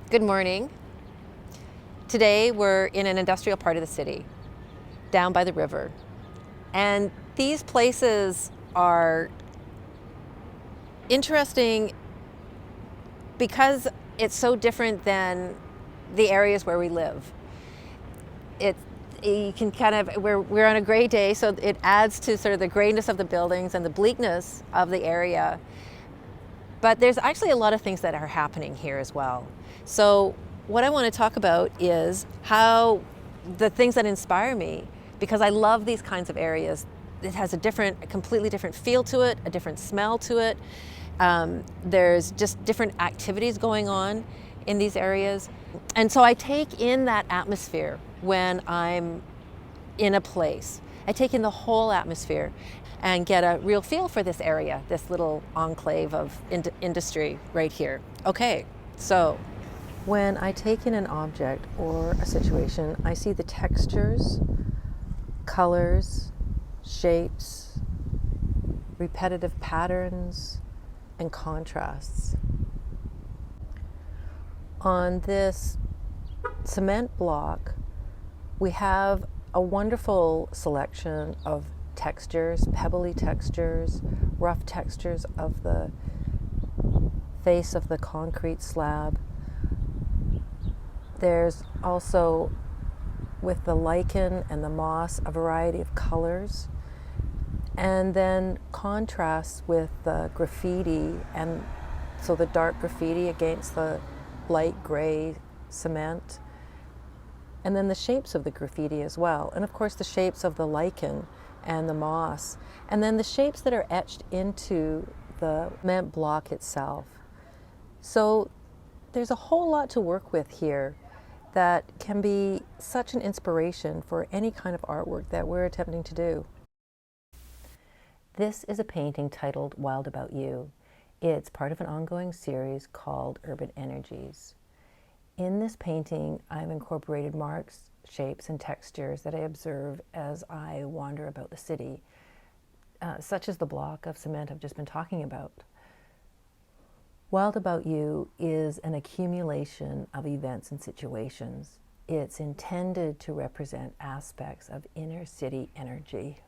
Good morning. Today we're in an industrial part of the city, down by the river. And these places are interesting because it's so different than the areas where we live. It you can kind of we're on a gray day, so it adds to sort of the grayness of the buildings and the bleakness of the area. But there's actually a lot of things that are happening here as well. So what I want to talk about is how the things that inspire me, because I love these kinds of areas. It has a completely different feel to it, a different smell to it. There's just different activities going on in these areas. And so I take in that atmosphere when I'm in a place. I take in the whole atmosphere and get a real feel for this area, this little enclave of industry right here. Okay, so when I take in an object or a situation, I see the textures, colors, shapes, repetitive patterns, and contrasts. On this cement block, we have a wonderful selection of textures, pebbly textures, rough textures of the face of the concrete slab. There's also, with the lichen and the moss, a variety of colors, and then contrasts with the graffiti, and so the dark graffiti against the light gray cement, and then the shapes of the graffiti as well, and of course the shapes of the lichen and the moss, and then the shapes that are etched into the cement block itself. So there's a whole lot to work with here that can be such an inspiration for any kind of artwork that we're attempting to do. This is a painting titled Wild About You. It's part of an ongoing series called Urban Energies. In this painting, I've incorporated marks, shapes, and textures that I observe as I wander about the city, such as the block of cement I've just been talking about. Wild About You is an accumulation of events and situations. It's intended to represent aspects of inner city energy.